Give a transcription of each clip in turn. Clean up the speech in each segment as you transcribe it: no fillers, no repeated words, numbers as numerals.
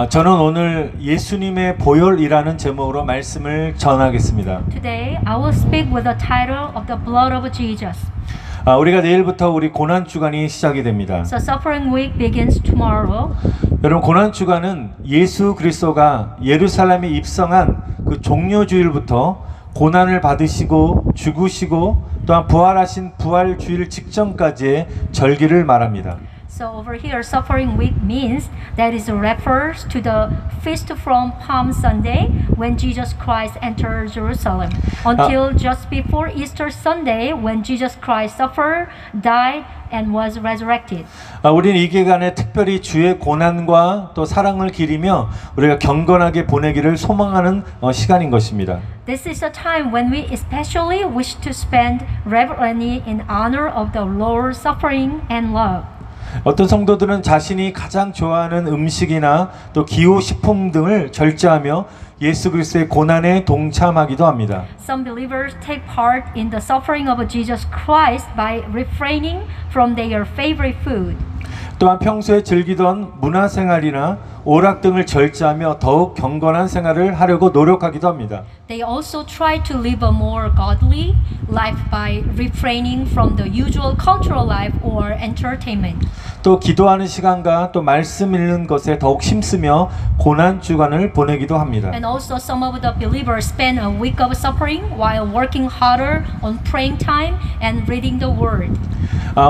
저는 오늘 예수님의 보혈이라는 제목으로 말씀을 전하겠습니다. Today, I will speak with the title of the blood of Jesus. 우리가 내일부터 우리 고난 주간이 시작이 됩니다. So suffering week begins tomorrow. 여러분, 고난 주간은 예수 그리스도가 예루살렘에 입성한 그 종료 주일부터 고난을 받으시고 죽으시고 또한 부활하신 부활 주일 직전까지의 절기를 말합니다. So over here, suffering week means that it refers to the feast from Palm Sunday when Jesus Christ entered Jerusalem until just before Easter Sunday when Jesus Christ suffered, died, and was resurrected. 우리는 이 기간에 특별히 주의 고난과 또 사랑을 기리며 우리가 경건하게 보내기를 소망하는 시간인 것입니다. This is a time when we especially wish to spend reverently in honor of the Lord's suffering and love. 어떤 성도들은 자신이 가장 좋아하는 음식이나 또 기호식품 등을 절제하며 예수 그리스도의 고난에 동참하기도 합니다. Some believers take part in the suffering of Jesus Christ by refraining from their favorite food. 또한 평소에 즐기던 문화생활이나 오락 등을 절제하며 더욱 경건한 생활을 하려고 노력하기도 합니다. They also try to live a more godly life by refraining from the usual cultural life or entertainment. 또 기도하는 시간과 또 말씀 읽는 것에 더욱 힘쓰며 고난 주간을 보내기도 합니다. And also some of the believers spend a week of suffering while working harder on praying time and reading the word.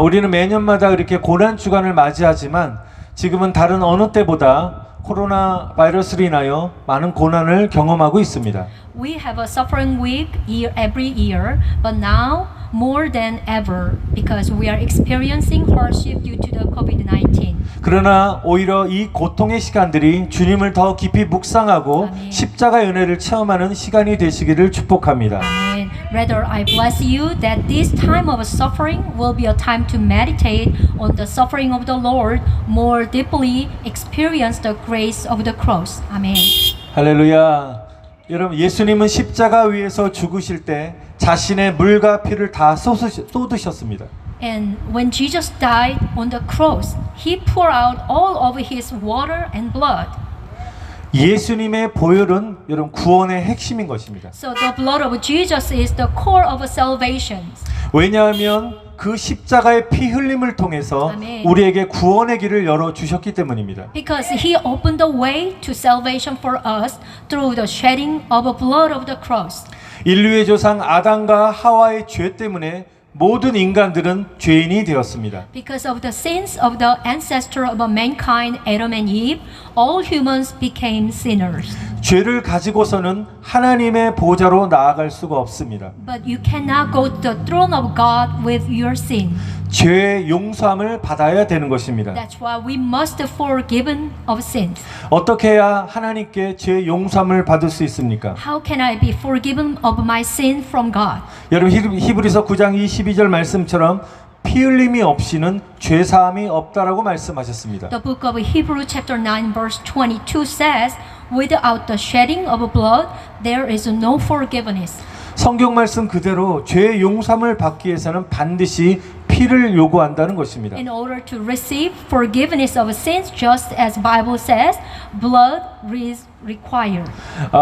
우리는 매년마다 이렇게 고난 주간을 맞이하지만 지금은 다른 어느 때보다 코로나 바이러스로 인하여 많은 고난을 경험하고 있습니다. We have a suffering week every year, but now more than ever because we are experiencing hardship due to the COVID-19. 그러나 오히려 이 고통의 시간들이 주님을 더 깊이 묵상하고 아멘. 십자가의 은혜를 체험하는 시간이 되시기를 축복합니다. Amen. Rather, I bless you that this time of suffering will be a time to meditate on the suffering of the Lord, more deeply experience the grace of the cross. Amen. 할렐루야. 여러분, 예수님은 십자가 위에서 죽으실 때 자신의 물과 피를 다 쏟으셨습니다. And when Jesus died on the cross, he poured out all of his water and blood. 예수님의 보혈은 여러분 구원의 핵심인 것입니다. So the blood of Jesus is the core of salvation. 왜냐하면 그 십자가의 피 흘림을 통해서 아멘. 우리에게 구원의 길을 열어 주셨기 때문입니다. Because he opened the way to salvation for us through the shedding of the blood of the cross. 인류의 조상 아담과 하와의 죄 때문에 모든 인간들은 죄인이 되었습니다. Because of the sins of the ancestor of mankind, Adam and Eve, all humans became sinners. 죄를 가지고서는 하나님의 보좌로 나아갈 수가 없습니다. But you cannot go to the throne of God with your sin. 죄의 용서함을 받아야 되는 것입니다. That's why we must be forgiven of sins. 어떻게 해야 하나님께 죄의 용서함을 받을 수 있습니까? How can I be forgiven of my sin from God? 여러분, 히브리서 9장 22절 말씀처럼 피 흘림이 없이는 죄 사함이 없다라고 말씀하셨습니다. The book of Hebrews chapter 9 verse 22 says, without the shedding of blood, there is no forgiveness. 성경 말씀 그대로 죄의 용서함을 받기 위해서는 반드시 피를 요구한다는 것입니다. In order to receive forgiveness of sins, just as Bible says, blood is required.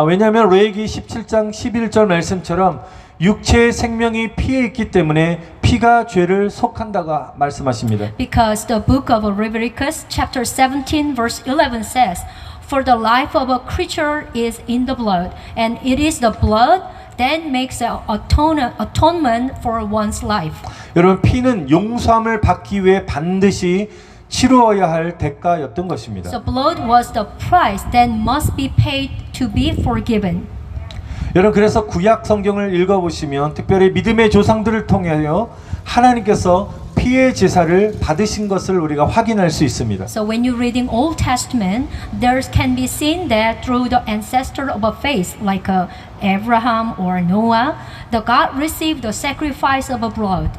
왜냐하면 레위기 17장 11절 말씀처럼 육체의 생명이 피에 있기 때문에 피가 죄를 속한다고 말씀하십니다. Because the book of Leviticus chapter 17 verse 11 says, for the life of a creature is in the blood, and it is the blood that makes an atonement for one's life. 여러분, 피는 용서함을 받기 위해 반드시 치루어야 할 대가였던 것입니다. So blood was the price that must be paid to be forgiven. 여러분, 그래서 구약 성경을 읽어보시면 특별히 믿음의 조상들을 통하여 하나님께서 피의 제사를 받으신 것을 우리가 확인할 수 있습니다. So when you're reading Old Testament, there can be seen that through the ancestor of a faith, like Abraham or Noah, the God received the sacrifice of a blood.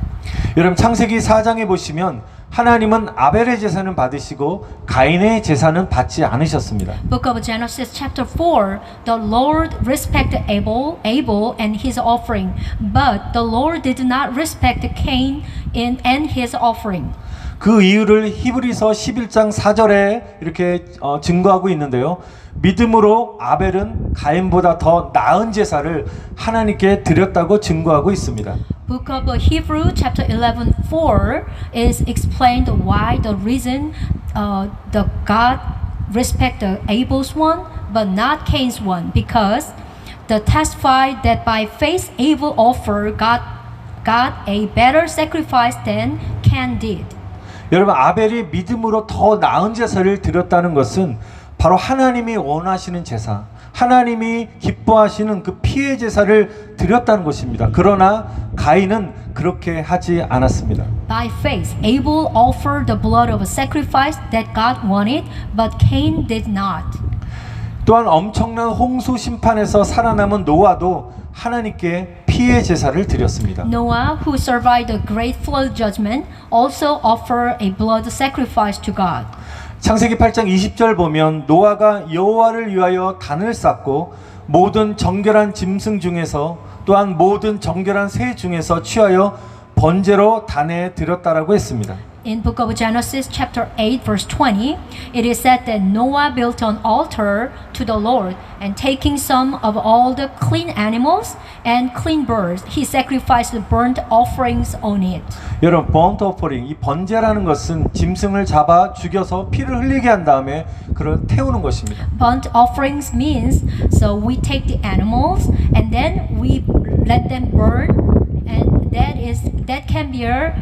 여러분, 창세기 4장에 보시면 하나님은 아벨의 제사는 받으시고 가인의 제사는 받지 않으셨습니다. Book of Genesis chapter 4, the Lord respected Abel and his offering, but the Lord did not respect Cain and his offering. 그 이유를 히브리서 11장 4절에 이렇게 증거하고 있는데요. 믿음으로 아벨은 가인보다 더 나은 제사를 하나님께 드렸다고 증거하고 있습니다. Book of Hebrew chapter 11:4 is explained why the reason the God respect the Abel's one but not Cain's one, because the testified that by faith Abel offered God a better sacrifice than Cain did. 여러분, 아벨이 믿음으로 더 나은 제사를 드렸다는 것은 바로 하나님이 원하시는 제사, 하나님이 기뻐하시는 그 피의 제사를 드렸다는 것입니다. 그러나 가인은 그렇게 하지 않았습니다. By faith, Abel offered the blood of a sacrifice that God wanted, but Cain did not. 또한 엄청난 홍수 심판에서 살아남은 노아도 하나님께 피의 제사를 드렸습니다. Noah, who survived the great flood judgment, also offered a blood sacrifice to God. 창세기 8장 20절 보면 노아가 여호와를 위하여 단을 쌓고 모든 정결한 짐승 중에서 또한 모든 정결한 새 중에서 취하여 번제로 단에 드렸다라고 했습니다. In book of Genesis chapter 8 verse 20, it is said that Noah built an altar to the Lord, and taking some of all the clean animals and clean birds, he sacrificed burnt offerings on it. 여러분, burnt offering, 이 번제라는 것은 짐승을 잡아 죽여서 피를 흘리게 한 다음에 그걸 태우는 것입니다. Burnt offerings means so we take the animals and then we let them burn, and that can be a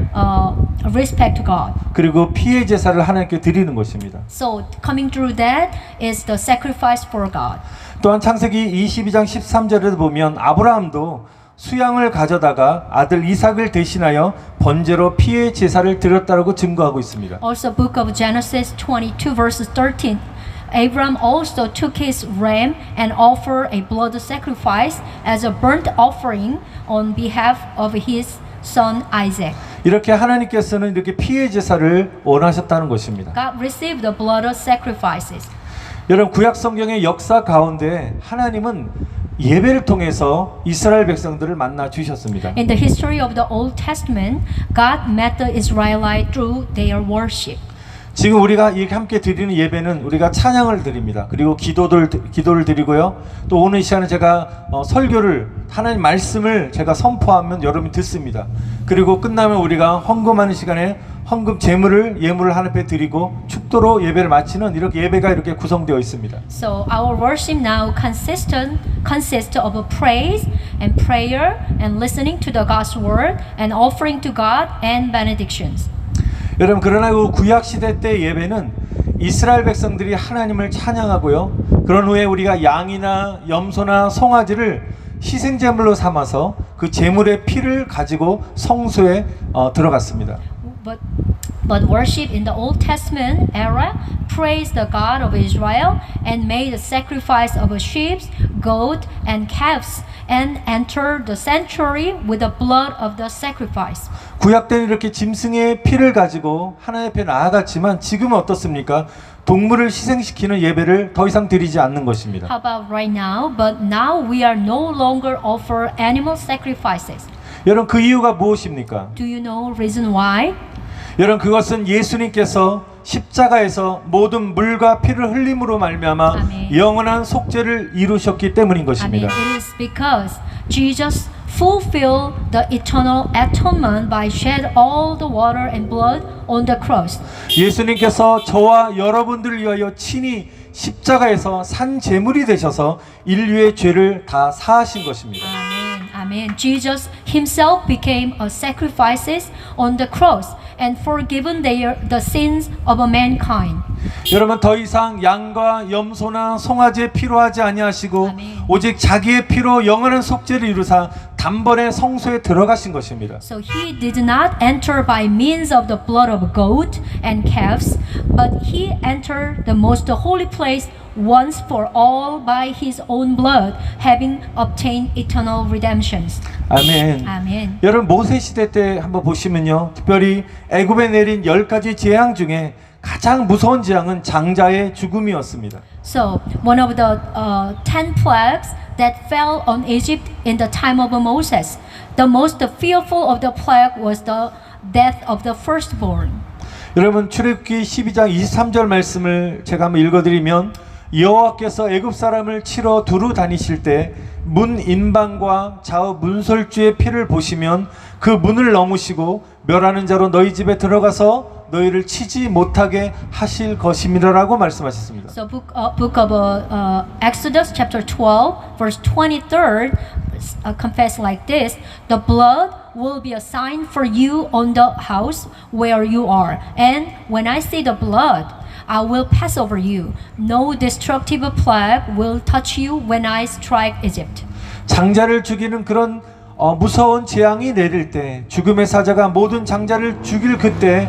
respect to God. 그리고 피의 제사를 하나님께 드리는 것입니다. So coming through that is the sacrifice for God. 또한 창세기 22장 13절에도 보면 아브라함도 수양을 가져다가 아들 이삭을 대신하여 번제로 피의 제사를 드렸다라고 증거하고 있습니다. Also book of Genesis 22 verses 13. Abraham also took his ram and offered a blood sacrifice as a burnt offering on behalf of his son Isaac. 이렇게 하나님께서는 이렇게 피의 제사를 원하셨다는 것입니다. God received the blood sacrifices. 여러분, 구약 성경의 역사 가운데 하나님은 예배를 통해서 이스라엘 백성들을 만나 주셨습니다. In the history of the Old Testament, God met the Israelites through their worship. 지금 우리가 이렇게 함께 드리는 예배는 우리가 찬양을 드립니다. 그리고 기도를 드리고요. 또 오늘 이 시간에 제가 설교를, 하나님 말씀을 제가 선포하면 여러분이 듣습니다. 그리고 끝나면 우리가 헌금하는 시간에 헌금 예물을 하나님 앞에 드리고 축도로 예배를 마치는 이렇게 예배가 이렇게 구성되어 있습니다. So our worship now consists of a praise and prayer and listening to the God's word and offering to God and benedictions. 여러분, 그러나 그 구약 시대 때 예배는 이스라엘 백성들이 하나님을 찬양하고요. 그런 후에 우리가 양이나 염소나 송아지를 희생 제물로 삼아서 그 제물의 피를 가지고 성소에 들어갔습니다. But worship in the Old Testament era praised the God of Israel and made a sacrifice of a sheep, goat, and calves and entered the sanctuary with the blood of the sacrifice. 구약 때는 이렇게 짐승의 피를 가지고 하나님 앞에 나아갔지만 지금은 어떻습니까? 동물을 희생시키는 예배를 더 이상 드리지 않는 것입니다. How about right now? But now we are no longer offer animal sacrifices. 여러분, 그 이유가 무엇입니까? Do you know reason why? 여러분, 그것은 예수님께서 십자가에서 모든 물과 피를 흘림으로 말미암아 아멘. 영원한 속죄를 이루셨기 때문인 것입니다. It is because Jesus fulfilled the eternal atonement by shed all the water and blood on the cross. 예수님께서 저와 여러분들을 위하여 친히 십자가에서 산 제물이 되셔서 인류의 죄를 다 사하신 것입니다. Amen. Jesus himself became a sacrifice on the cross and forgiven the sins of mankind. 여러분, 더 이상 양과 염소나 송아지에 필요하지 아니하시고 아멘. 오직 자기의 피로 영원한 속죄를 이루사 단번에 성소에 들어가신 것입니다. So he did not enter by means of the blood of goat and calves, but he entered the most holy place once for all by his own blood, having obtained eternal redemptions. 아멘. 아멘. 여러분, 모세 시대 때 한번 보시면요, 특별히 애굽에 내린 10가지 재앙 중에 가장 무서운 재앙은 장자의 죽음이었습니다. So one of the 10 plagues that fell on Egypt in the time of Moses, the most fearful of the plague was the death of the firstborn. 여러분 출애굽기 12장 23절 말씀을 제가 한번 읽어드리면 여호와께서 애굽 사람을 치러 두루 다니실 때 문 인방과 좌우 문설주의 피를 보시면 그 문을 넘으시고 멸하는 자로 너희 집에 들어가서 너희를 치지 못하게 하실 것임이라라고 말씀하셨습니다. So book of Exodus chapter 12 verse 23 confess like this: the blood will be a sign for you on the house where you are, and when I see the blood, I will pass over you. No destructive plague will touch you when I strike Egypt. 장자를 죽이는 그런 무서운 재앙이 내릴 때 죽음의 사자가 모든 장자를 죽일 그때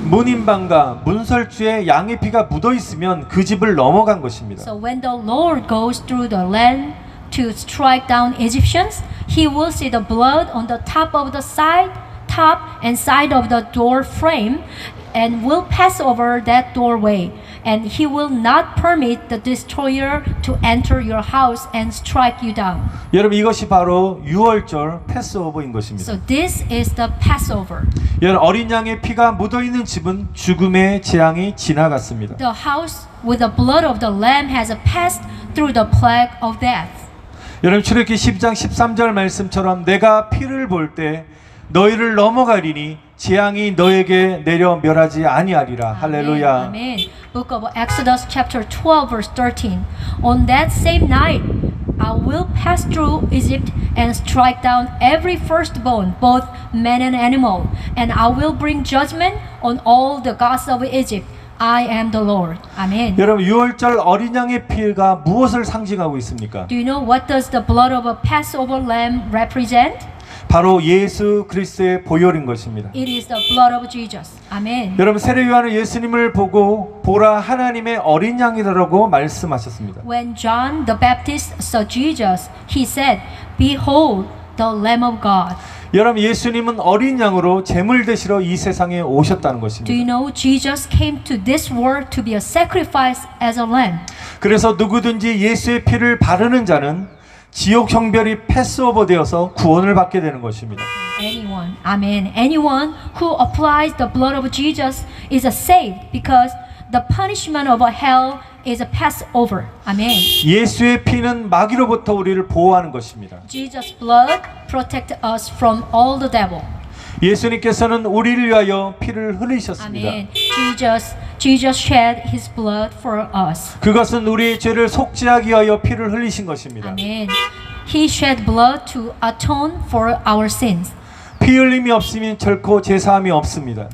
문인방과 문설주에 양의 피가 묻어 있으면 그 집을 넘어간 것입니다. So when the Lord goes through the land to strike down Egyptians, he will see the blood on the top and side of the door frame, and will pass over that doorway, and he will not permit the destroyer to enter your house and strike you down. 여러분 이것이 바로 유월절 패스오버인 것입니다. So this is the Passover. 여러분 어린 양의 피가 묻어 있는 집은 죽음의 재앙이 지나갔습니다. The house with the blood of the lamb has passed through the plague of death. 여러분 출애굽기 10장 13절 말씀처럼 내가 피를 볼 때 너희를 넘어가리니 재앙이 너에게 내려 멸하지 아니하리라. 할렐루야. Amen. Book of Exodus chapter 12 verse 13. On that same night I will pass through Egypt and strike down every firstborn, both man and animal, and I will bring judgment on all the gods of Egypt. I am the Lord. Amen. 여러분 유월절 어린 양의 피가 무엇을 상징하고 있습니까? Do you know what does the blood of a Passover lamb represent? 바로 예수 그리스도의 보혈인 것입니다. It is the blood of Jesus. Amen. 여러분 세례 요한은 예수님을 보고 보라 하나님의 어린 양이라고 말씀하셨습니다. When John the Baptist saw Jesus, he said, "Behold, the Lamb of God." 여러분 예수님은 어린 양으로 제물 되시러 이 세상에 오셨다는 Do you 것입니다. know Jesus came to this world to be a sacrifice as a lamb? 그래서 누구든지 예수의 피를 바르는 자는 지옥 형벌이 패스오버 되어서 구원을 받게 되는 것입니다. Anyone, amen. Anyone who applies the blood of Jesus is saved because the punishment of hell is a Passover. Amen. 예수의 피는 마귀로부터 우리를 보호하는 것입니다. Jesus' blood protect us from all the devil. 예수님께서는 우리를 위하여 피를 흘리셨습니다. Amen. Jesus shed his blood for us. 그것은 우리의 죄를 속죄하기 위하여 피를 흘리신 것입니다. Amen. He shed blood to atone for our sins. 피 흘림이 없으면 결코 제사함이 없습니다.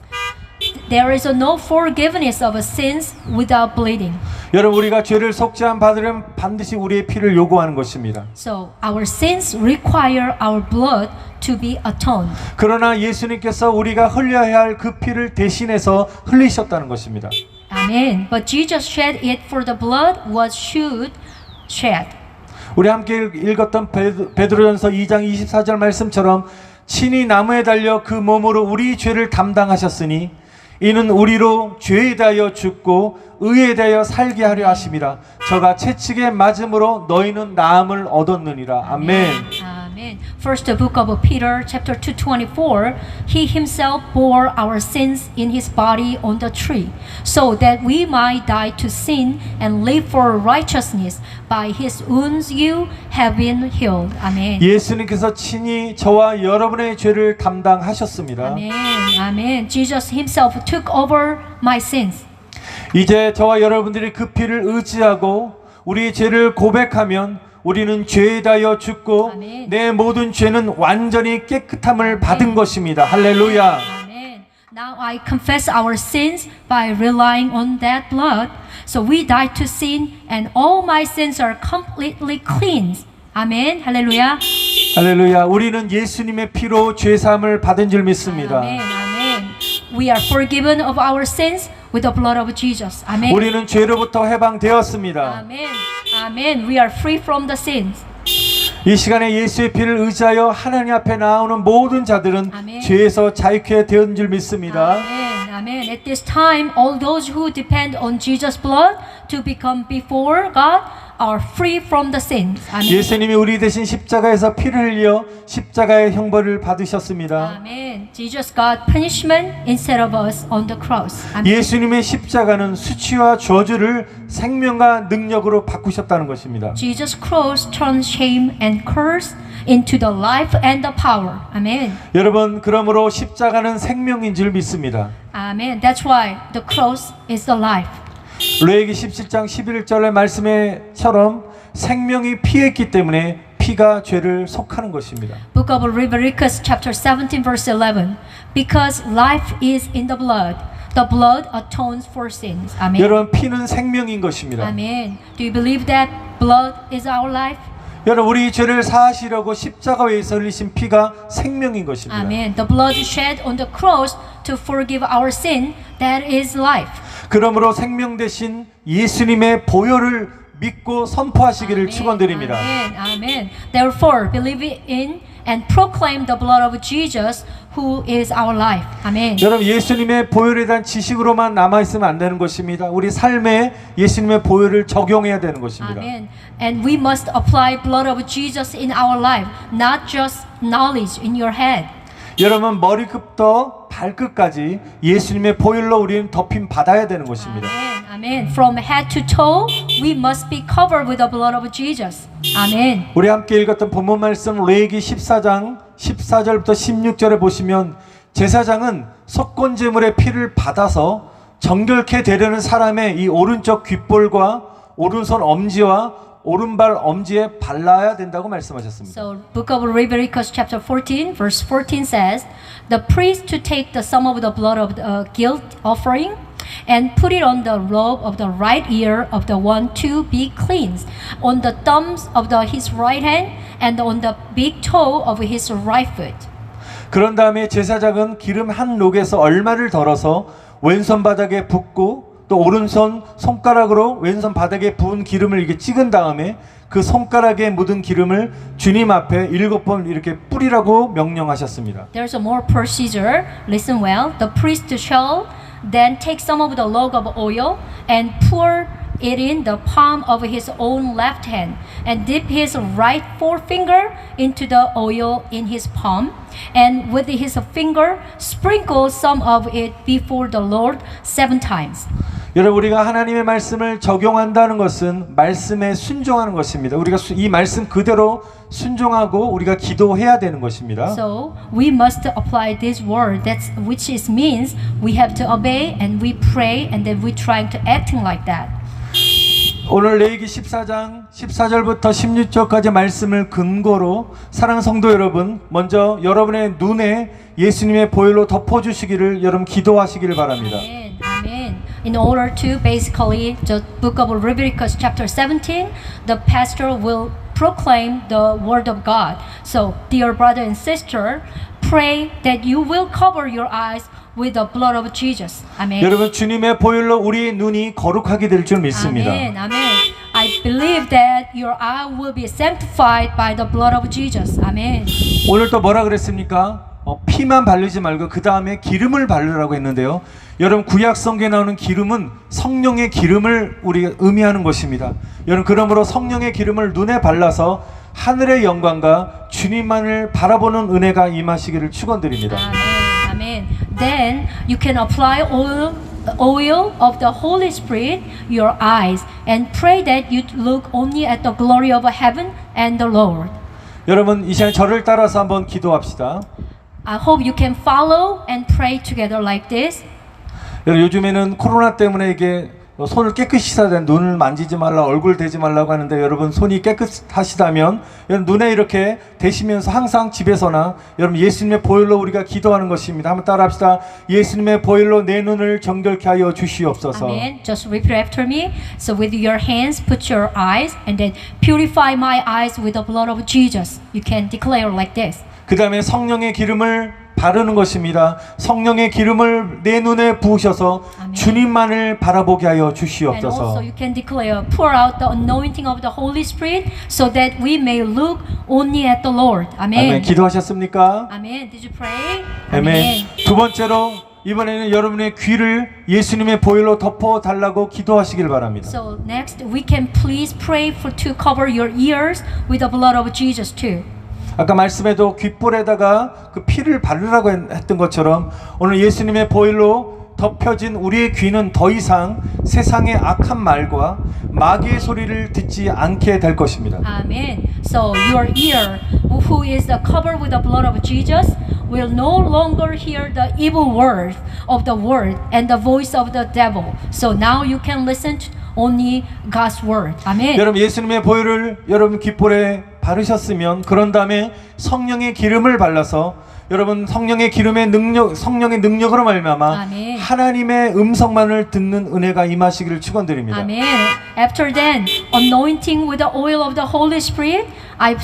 There is no forgiveness of sins without bleeding. 여러분 우리가 죄를 속죄함 받으려면 반드시 우리의 피를 요구하는 것입니다. So our sins require our blood to be atoned. 그러나 예수님께서 우리가 흘려야 할 그 피를 대신해서 흘리셨다는 것입니다. Amen. But Jesus shed it for the blood was should shed. 우리 함께 읽었던 베드로전서 2장 24절 말씀처럼 친히 나무에 달려 그 몸으로 우리 죄를 담당하셨으니 이는 우리로 죄에 대하여 죽고 의에 대하여 살게 하려 하심이라. 저가 채찍에 맞음으로 너희는 나음을 얻었느니라. 아멘. Amen. First the book of Peter chapter 2:24. He himself bore our sins in his body on the tree, so that we might die to sin and live for righteousness. By his wounds you have been healed. Amen. 예수님께서 친히 저와 여러분의 죄를 담당하셨습니다. Amen. Amen. Jesus himself took over my sins. 이제 저와 여러분들이 그 피를 의지하고 우리의 죄를 고백하면 우리는 죄에 대하여 죽고 아멘. 내 모든 죄는 완전히 깨끗함을 받은 것입니다. 할렐루야. Amen. Now I confess our sins by relying on that blood. So we die to sin and all my sins are completely cleansed. Amen. 할렐루야. 할렐루야. 우리는 예수님의 피로 죄 사함을 받은 줄 믿습니다. Amen. Amen. We are forgiven of our sins with the blood of Jesus. Amen. 우리는 죄로부터 해방되었습니다. Amen. Amen. We are free from the sins. 이 시간에 예수의 피를 의지하여 하나님 앞에 나오는 모든 자들은 아멘. 죄에서 자유케 되었는 줄 믿습니다. Amen. Amen. At this time, all those who depend on Jesus' blood to become before God are free from the sins. Amen. 예수님이 우리 대신 십자가에서 피를 흘려 십자가의 형벌을 받으셨습니다. Amen. Jesus got punishment instead of us on the cross. Amen. 예수님의 십자가는 수치와 저주를 생명과 능력으로 바꾸셨다는 것입니다. Jesus' cross turned shame and curse into the life and the power. Amen. 여러분, 그러므로 십자가는 생명인 줄 믿습니다. Amen. That's why the cross is the life. 레위기 17장 11절의 말씀에처럼 생명이 피했기 때문에 피가 죄를 속하는 것입니다. Book of Leviticus chapter 17 verse 11. Because life is in the blood atones for sins. Amen. 여러분, 피는 생명인 것입니다. Amen. Do you believe that blood is our life? 여러분, 우리 죄를 사하시려고 십자가 위에서 흘리신 피가 생명인 것입니다. Amen. The blood shed on the cross to forgive our sin, that is life. 그러므로 생명 대신 예수님의 보혈을 믿고 선포하시기를 축원드립니다. Amen. Amen. Therefore, believe in and proclaim the blood of Jesus, who is our life. Amen. 여러분, 예수님의 보혈에 대한 지식으로만 남아있으면 안 되는 것입니다. 우리 삶에 예수님의 보혈을 적용해야 되는 것입니다. Amen. And we must apply blood of Jesus in our life, not just knowledge in your head. 여러분, 머리끝부터 발끝까지 예수님의 보혈로 우리는 덮임 받아야 되는 것입니다. Amen. Amen. From head to toe, we must be covered with the blood of Jesus. Amen. 우리 함께 읽었던 본문 말씀 레위기 14장 14절부터 16절에 보시면 제사장은 속건 제물의 피를 받아서 정결케 되려는 사람의 이 오른쪽 귓볼과 오른손 엄지와 오른발 엄지에 발라야 된다고 말씀하셨습니다. So, Book of Leviticus chapter 14, verse 14 says, the priest to take the sum of the blood of the guilt offering and put it on the lobe of the right ear of the one to be cleansed, on the thumbs of his right hand and on the big toe of his right foot. 그런 다음에 제사장은 기름 한 록에서 얼마를 덜어서 왼손 바닥에 붓고 또 오른손 손가락으로 왼손 바닥에 부은 기름을 이렇게 찍은 다음에 그 손가락에 묻은 기름을 주님 앞에 7번 이렇게 뿌리라고 명령하셨습니다. There's a more procedure. Listen well. The priest shall then take some of the log of oil and pour it in the palm of his own left hand and dip his right forefinger into the oil in his palm and with his finger sprinkle some of it before the Lord 7 times. 여러분, 우리가 하나님의 말씀을 적용한다는 것은 말씀에 순종하는 것입니다. 우리가 이 말씀 그대로 순종하고 우리가 기도해야 되는 것입니다. So we must apply this word. That's which is means we have to obey and we pray and then we trying to acting like that. 오늘 레위기 14장 14절부터 16절까지 말씀을 근거로 사랑하는 성도 여러분, 먼저 여러분의 눈에 예수님의 보혈로 덮어주시기를 여러분 기도하시기를 바랍니다. Amen. Amen. In order to basically the book of Leviticus chapter 17, the pastor will proclaim the word of God. So, dear brother and sister, pray that you will cover your eyes with the blood of Jesus. Amen. 여러분, 주님의 보혈로 우리의 눈이 거룩하게 될 줄 믿습니다. Amen. Amen. I believe that your eye will be sanctified by the blood of Jesus. Amen. 오늘 또 뭐라 그랬습니까? 피만 바르지 말고 그 다음에 기름을 바르라고 했는데요. 여러분, 구약 성경에 나오는 기름은 성령의 기름을 우리가 의미하는 것입니다. 여러분, 그러므로 성령의 기름을 눈에 발라서 하늘의 영광과 주님만을 바라보는 은혜가 임하시기를 축원드립니다. Amen. Amen. Then you can apply oil of the Holy Spirit your eyes and pray that you look only at the glory of heaven and the Lord. 여러분, 이 시간 저를 따라서 한번 기도합시다. I hope you can follow and pray together like this. 여러분, 요즘에는 코로나 때문에 이게 손을 깨끗이 씻어야 되는, 눈을 만지지 말라, 얼굴 대지 말라고 하는데 여러분, 손이 깨끗하시다면 여러분 눈에 이렇게 대시면서 항상 집에서나 여러분 예수님의 보혈로 우리가 기도하는 것입니다. 한번 따라합시다. 예수님의 보혈로 내 눈을 정결케 하여 주시옵소서. Amen. Just repeat after me. So with your hands put your eyes and then purify my eyes with the blood of Jesus. You can declare like this. 그 다음에 성령의 기름을 바르는 것입니다. 성령의 기름을 내 눈에 부으셔서 아멘. 주님만을 바라보게 하여 And 주시옵소서. also you can declare, pour out the anointing of the Holy Spirit so that we may look only at the Lord. Amen. 아멘. 기도하셨습니까? Amen. Did you pray? 아멘. 두 번째로 이번에는 여러분의 귀를 예수님의 보혈로 덮어 달라고 기도하시길 바랍니다. So next, we can please pray for to cover your ears with the blood of Jesus too. 아까 말씀에도 귓볼에다가 그 피를 바르라고 했던 것처럼 오늘 예수님의 보혈로 덮여진 우리의 귀는 더 이상 세상의 악한 말과 마귀의 소리를 듣지 않게 될 것입니다. Amen. So your ear, who is covered with the blood of Jesus, will no longer hear the evil word of the world and the voice of the devil. So now you can listen to only God's word. Amen. 여러분 예수님의 보혈을 여러분 귓볼에 바르셨으면 그런 다음에 성령의 기름을 발라서 여러분 성령의 기름의 능력, 성령의 능력으로 말미암아 아멘. 하나님의 음성만을 듣는 은혜가 임하시기를 축원드립니다. Amen. After then, anointing with the oil of the Holy Spirit, I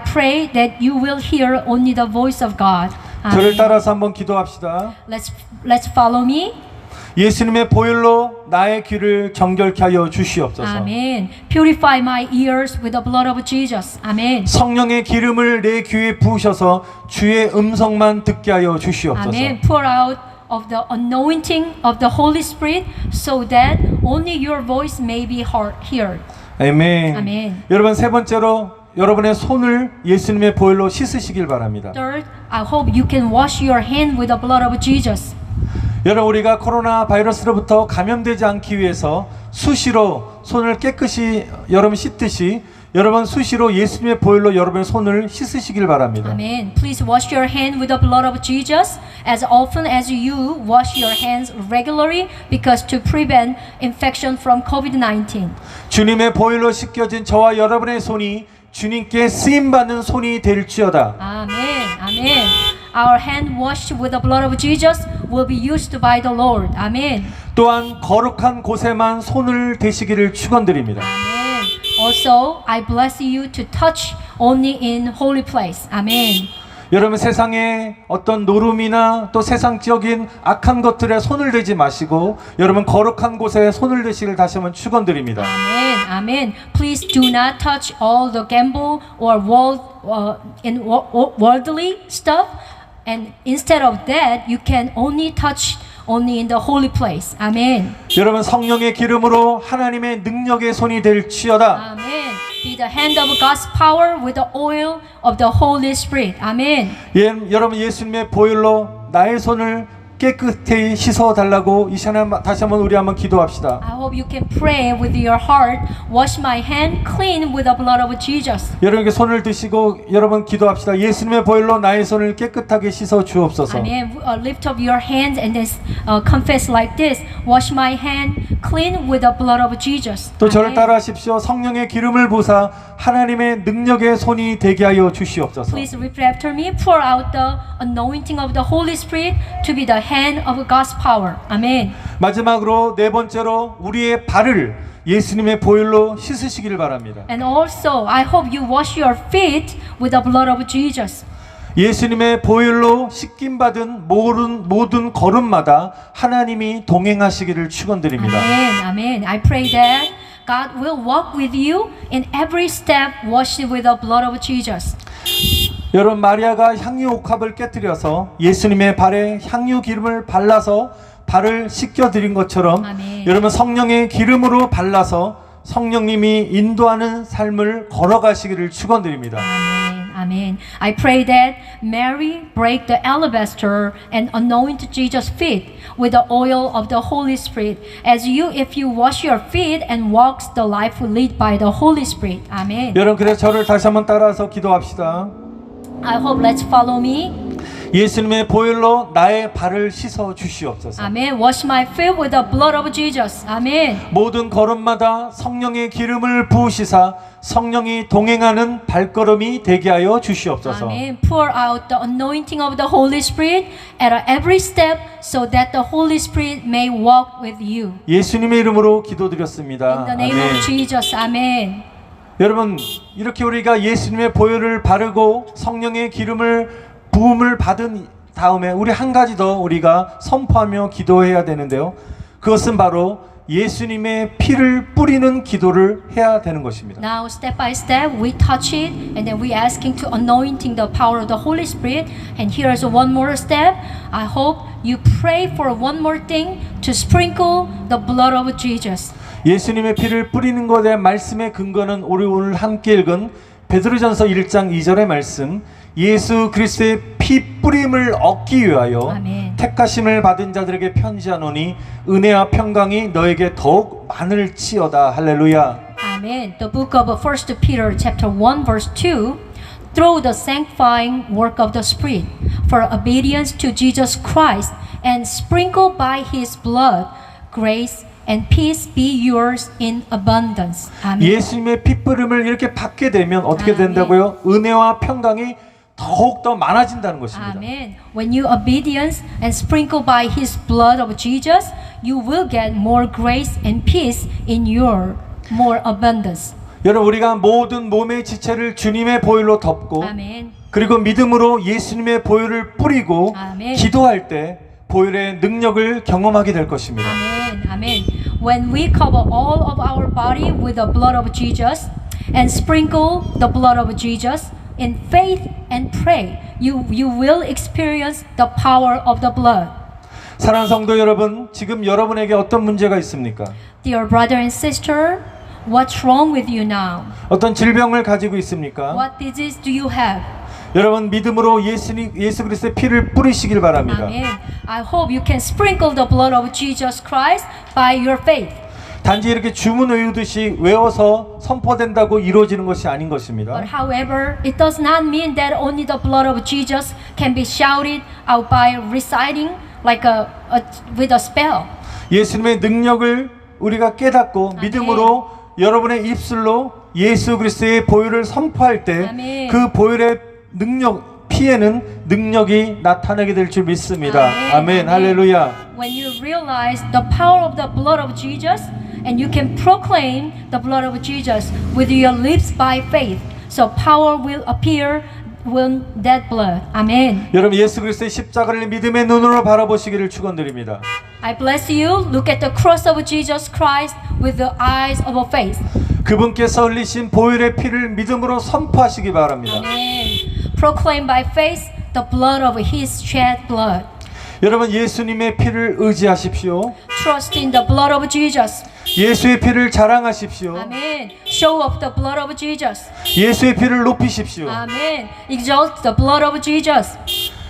pray that you will hear only the voice of God. 저를 Amen. 따라서 한번 기도합시다. Let's follow me. 예수님의 보혈로 나의 귀를 정결케 하여 주시옵소서. Amen. Purify my ears with the blood of Jesus. Amen. 성령의 기름을 내 귀에 부으셔서 주의 음성만 듣게 하여 주시옵소서. Amen. Pour out of the anointing of the Holy Spirit so that only your voice may be heard. 아멘. 아멘. 여러분 세 번째로 여러분의 손을 예수님의 보혈로 씻으시길 바랍니다. Third, I hope you can wash your hand with the blood of Jesus. 여러분 우리가 코로나 바이러스로부터 감염되지 않기 위해서 수시로 손을 깨끗이 여러분 씻듯이 여러분 수시로 예수님의 보혈로 여러분의 손을 씻으시길 바랍니다. Amen. Please wash your hand with the blood of Jesus as often as you wash your hands regularly because to prevent infection from COVID-19. 주님의 보혈로 씻겨진 저와 여러분의 손이 주님께 쓰임받는 손이 될지어다. Amen. Amen. Our hand washed with the blood of Jesus will be used by the Lord. Amen. 또한 거룩한 곳에만 손을 대시기를 축원드립니다. Amen. Also, I bless you to touch only in holy place. Amen. 여러분 세상에 어떤 노름이나 또 세상적인 악한 것들에 손을 대지 마시고 여러분 거룩한 곳에 손을 대시기를 다시 한번 축원드립니다. Amen. Amen. Please do not touch all the gamble or worldly stuff. And instead of that, you can only touch only in the holy place. Amen. 여러분 성령의 기름으로 하나님의 능력의 손이 될지어다. Amen. Be the hand of God's power with the oil of the Holy Spirit. Amen. 여러분 예수님의 보혈로 나의 손을 깨끗이 씻어 달라고 이 시간에 다시 한번 우리 한번 기도합시다. I hope you can pray with your heart. Wash my hand clean with the blood of Jesus. 여러분께 손을 드시고 여러분 기도합시다. 예수님의 보혈로 나의 손을 깨끗하게 씻어 주옵소서. Amen. Lift up your hands and then confess like this. Wash my hand clean with the blood of Jesus. 또 저를 Amen. 따라하십시오. 성령의 기름을 부사 하나님의 능력의 손이 되게 하여 주시옵소서. Please repeat after me. Pour out the anointing of the Holy Spirit to be the hand of God's power. Amen. 마지막으로 네 번째로 우리의 발을 예수님의 보혈로 씻으시기를 바랍니다. And also, I hope you wash your feet with the blood of Jesus. 예수님의 보혈로 씻김 받은 모든 걸음마다 하나님이 동행하시기를 축원드립니다. Amen. Amen. I pray that God will walk with you in every step washed with the blood of Jesus. 여러분 마리아가 향유 옥합을 깨뜨려서 예수님의 발에 향유 기름을 발라서 발을 씻겨 드린 것처럼 아멘. 여러분 성령의 기름으로 발라서 성령님이 인도하는 삶을 걸어가시기를 축원드립니다. Amen. Amen. I pray that Mary break the alabaster and anoint Jesus' feet with the oil of the Holy Spirit. As you, if you wash your feet and walks the life led by the Holy Spirit. Amen. 여러분 그래서 저를 다시 한번 따라서 기도합시다. I hope let's follow me. 예수님의 보혈로 나의 발을 씻어 주시옵소서. Amen. Wash my feet with the blood of Jesus. Amen. 모든 걸음마다 성령의 기름을 부으시사 성령이 동행하는 발걸음이 되게 하여 주시옵소서. Amen. Pour out the anointing of the Holy Spirit at every step so that the Holy Spirit may walk with you. 예수님의 이름으로 In 기도드렸습니다. the name of Jesus. Amen. 여러분 이렇게 우리가 예수님의 보혈을 바르고 성령의 기름을 부음을 받은 다음에 우리 한 가지 더 우리가 선포하며 기도해야 되는데요. 그것은 바로 예수님의 피를 뿌리는 기도를 해야 되는 것입니다. Now step by step we touch it and then we asking to anointing the power of the Holy Spirit. And here is one more step. I hope you pray for one more thing to sprinkle the blood of Jesus. 예수님의 피를 뿌리는 것에 대한 말씀의 근거는 우리 오늘 함께 읽은 베드로전서 1장 2절의 말씀, 예수 그리스도의 피 뿌림을 얻기 위하여 아멘. 택하심을 받은 자들에게 편지하노니 은혜와 평강이 너에게 더욱 많을지어다. 할렐루야. Amen. The book of 1 Peter chapter 1 verse 2, through the sanctifying work of the Spirit, for obedience to Jesus Christ, and sprinkled by His blood, grace and peace be yours in abundance. Amen. 예수님의 피 뿌림을 이렇게 받게 되면 어떻게 아멘. 된다고요? 은혜와 평강이 더욱 더 많아진다는 것입니다. Amen. When you obedience and sprinkled by His blood of Jesus, you will get more grace and peace in your more abundance. 여러분, 우리가 모든 몸의 지체를 주님의 보혈로 덮고 Amen. 그리고 믿음으로 예수님의 보혈을 뿌리고 아멘. 기도할 때 보혈의 능력을 경험하게 될 것입니다. Amen. Amen. When we cover all of our body with the blood of Jesus and sprinkle the blood of Jesus in faith and pray, you will experience the power of the blood. 사랑하는 성도 여러분, 지금 여러분에게 어떤 문제가 있습니까? Dear brother and sister, what's wrong with you now? 어떤 질병을 가지고 있습니까? What disease do you have? 여러분, 믿음으로 예수 그리스도의 피를 뿌리시길 바랍니다. Amen. I hope you can sprinkle the blood of Jesus Christ by your faith. 단지 이렇게 주문 외우듯이 외워서 선포된다고 이루어지는 것이 아닌 것입니다. But however, it does not mean that only the blood of Jesus can be shouted out by reciting like with a spell. 예수님의 능력을 우리가 깨닫고 아멘. 믿음으로 여러분의 입술로 예수 그리스도의 보혈을 선포할 때 아멘. 그 보혈의 능력, 피에는 능력이 나타나게 될 줄 믿습니다. 아멘. 할렐루야. When you realize the power of the blood of Jesus and you can proclaim the blood of Jesus with your lips by faith, so power will appear when that blood. Amen. 여러분, 예수 그리스도의 십자가를 믿음의 눈으로 바라보시기를 축원드립니다. I bless you. Look at the cross of Jesus Christ with the eyes of faith. 그분께서 흘리신 보혈의 피를 믿음으로 선포하시기 바랍니다. Amen. Proclaim by faith the blood of His shed blood. 여러분, 예수님의 피를 의지하십시오. Trust in the blood of Jesus. 예수의 피를 자랑하십시오. Amen. Show off the blood of Jesus. 예수의 피를 높이십시오. Amen. Exalt the blood of Jesus.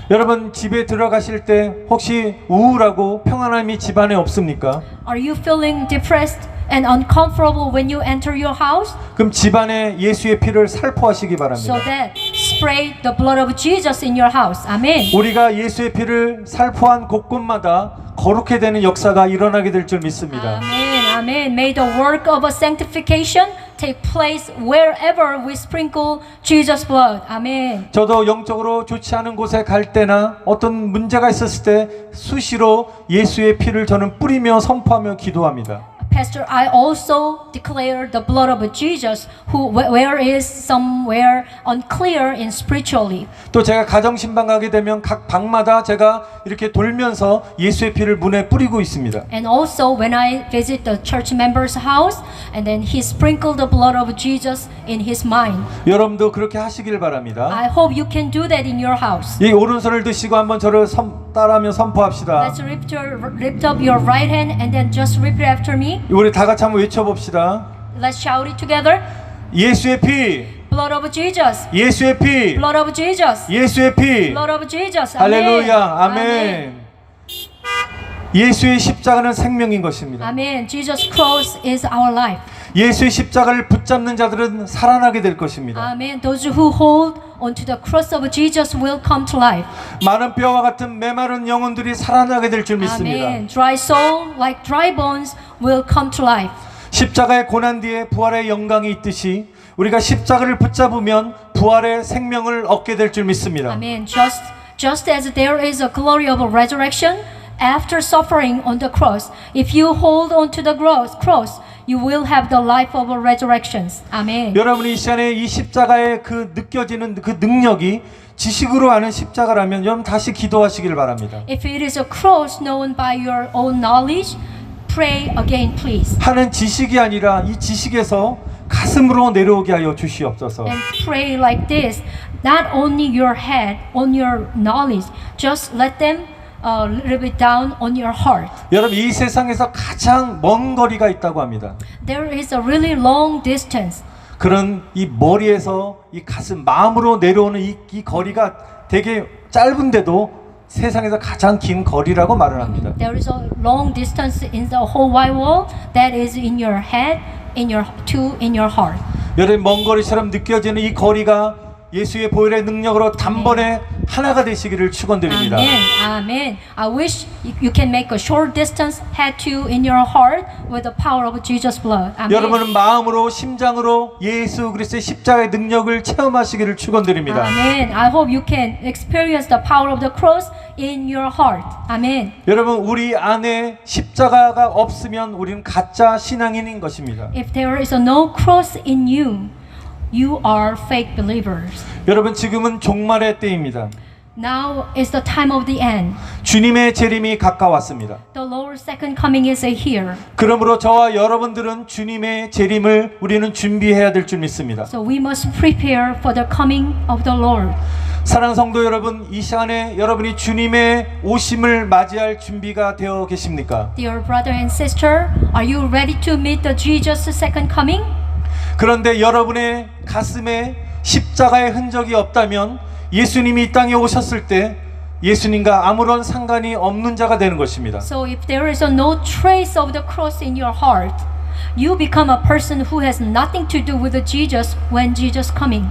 여러분, 집에 들어가실 때 혹시 우울하고 평안함이 집안에 없습니까? Are you feeling depressed and uncomfortable when you enter your house? 그럼 집안에 예수의 피를 살포하시기 바랍니다. So that spray the blood of Jesus in your house. Amen. 우리가 예수의 피를 살포한 곳곳마다 거룩해 되는 역사가 일어나게 될 줄 믿습니다. Amen. Amen. May the work of a sanctification take place wherever we sprinkle Jesus' blood. Amen. 저도 영적으로 좋지 않은 곳에 갈 때나 어떤 문제가 있었을 때 수시로 예수의 피를 저는 뿌리며 선포하며 기도합니다. Pastor, I also declare the blood of Jesus where is somewhere unclear in spiritually. 또 제가 가정신방 가게 되면 각 방마다 제가 이렇게 돌면서 예수의 피를 문에 뿌리고 있습니다. And also when I visit the church member's house and then he sprinkled the blood of Jesus in his mind. 여러분도 그렇게 하시길 바랍니다. I hope you can do that in your house. 이 오른손을 드시고 한번 저를 따라하며 선포합시다. Let's lift up your right hand and then just repeat after me. 우리 다 같이 한번 외쳐봅시다. Let's shout it together. 예수의 피, Blood of Jesus. 예수의 피, Blood of Jesus. 예수의 피. Blood of Jesus. Amen. 할렐루야, 아멘. 예수의 십자가는 생명인 것입니다. Amen. Jesus' cross is our life. 예수의 십자가를 붙잡는 자들은 살아나게 될 것입니다. Amen. Those who hold onto the cross of Jesus will come to life. 많은 뼈와 같은 메마른 영혼들이 살아나게 될 줄 믿습니다. Amen. Dry soul like dry bones will come to life. 십자가의 고난 뒤에 부활의 영광이 있듯이 우리가 십자가를 붙잡으면 부활의 생명을 얻게 될 줄 믿습니다. Amen. Just as there is a glory of a resurrection after suffering on the cross, if you hold on to the cross, you will have the life of a resurrections. Amen. 여러분이 이 시간에 이 십자가의 그 느껴지는 그 능력이 지식으로 아는 십자가라면 여러분 다시 기도하시길 바랍니다. If it is a cross known by your own knowledge, pray again, please. 하는 지식이 아니라 이 지식에서 가슴으로 내려오게 하여 주시옵소서. And pray like this, not only your head, on your knowledge, just let them a little bit down on your heart. 여러분 이 세상에서 가장 먼 거리가 있다고 합니다. There is a really long distance. 그런 이 머리에서 이 가슴 마음으로 내려오는 이 거리가 되게 짧은데도 세상에서 가장 긴 거리라고 말을 합니다. There is a long distance in the whole wide world that is in your head, in your heart. 여러분 먼 거리처럼 느껴지는 이 거리가 예수의 보혈의 능력으로 단번에 하나가 되시기를 축원드립니다. Amen. Amen. I wish you can make a short distance head to in your heart with the power of Jesus' blood. Amen. 여러분은 마음으로 심장으로 예수 그리스도의 십자가의 능력을 체험하시기를 축원드립니다. Amen. I hope you can experience the power of the cross in your heart. Amen. 여러분 우리 안에 십자가가 없으면 우리는 가짜 신앙인인 것입니다. If there is no cross in you, you are fake believers. 여러분 지금은 종말의 때입니다. Now is the time of the end. 주님의 재림이 가까웠습니다. The Lord's second coming is here. 그러므로 저와 여러분들은 주님의 재림을 우리는 준비해야 될 줄 믿습니다. So we must prepare for the coming of the Lord. 사랑하는 성도 여러분, 이 시간에 여러분이 주님의 오심을 맞이할 준비가 되어 계십니까? Dear brother and sister, are you ready to meet the Jesus' second coming? 그런데 여러분의 가슴에 십자가의 흔적이 없다면 예수님이 이 땅에 오셨을 때 예수님과 아무런 상관이 없는 자가 되는 것입니다. So if there is no trace of the cross in your heart, you become a person who has nothing to do with Jesus when Jesus coming.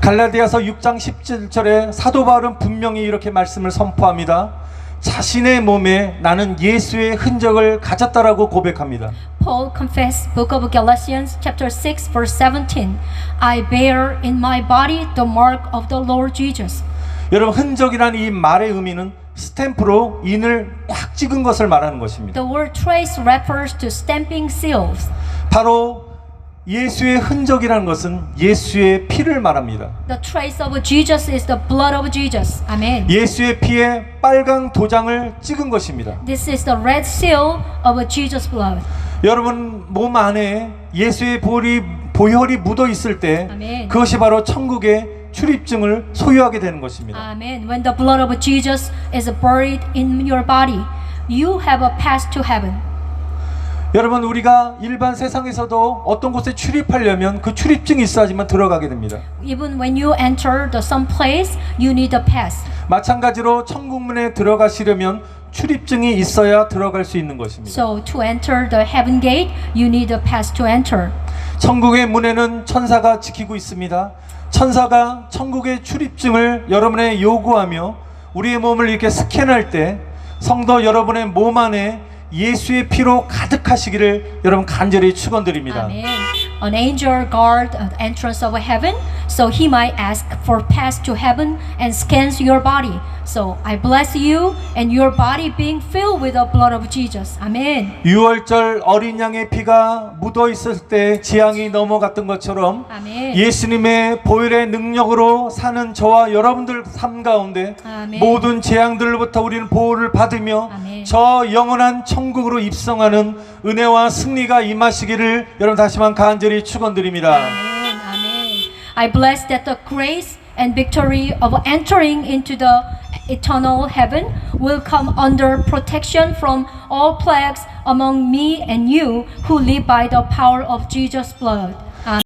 갈라디아서 6장 17절에 사도 바울은 분명히 이렇게 말씀을 선포합니다. 자신의 몸에 나는 예수의 흔적을 가졌다라고 고백합니다. Paul confessed, Book of Galatians, chapter 6, verse 17. I bear in my body the mark of the Lord Jesus. 여러분 흔적이라는 이 말의 의미는 스탬프로 인을 꽉 찍은 것을 말하는 것입니다. The word trace refers to stamping seals. 바로 예수의 흔적이라는 것은 예수의 피를 말합니다. The trace of Jesus is the blood of Jesus. Amen. 예수의 피에 빨강 도장을 찍은 것입니다. This is the red seal of Jesus' blood. 여러분 몸 안에 예수의 보혈이 묻어 있을 때 아멘. 그것이 바로 천국의 출입증을 소유하게 되는 것입니다. Amen. When the blood of Jesus is buried in your body, you have a pass to heaven. 여러분 우리가 일반 세상에서도 어떤 곳에 출입하려면 그 출입증이 있어야지만 들어가게 됩니다. Even when you enter some place, you need a pass. 마찬가지로 천국문에 들어가시려면 출입증이 있어야 들어갈 수 있는 것입니다. So to enter the heaven gate, you need a pass to enter. 천국의 문에는 천사가 지키고 있습니다. 천사가 천국의 출입증을 여러분의 요구하며 우리의 몸을 이렇게 스캔할 때 성도 여러분의 몸 안에 예수의 피로 가득하시기를 여러분 간절히 축원드립니다. Amen. An angel guard the entrance of heaven, so he might ask for pass to heaven and scans your body. So I bless you and your body being filled with the blood of Jesus. Amen. 유월절 어린 양의 피가 묻어 있을 때 재앙이 넘어갔던 것처럼 아멘. 예수님의 보혈의 능력으로 사는 저와 여러분들 삶 가운데 아멘. 모든 재앙들로부터 우리는 보호를 받으며 아멘. 저 영원한 천국으로 입성하는 은혜와 승리가 임하시기를 여러분 다시만 간절히 축원드립니다. Amen. Amen. I bless that the grace and victory of entering into the eternal heaven will come under protection from all plagues among me and you who live by the power of Jesus' blood.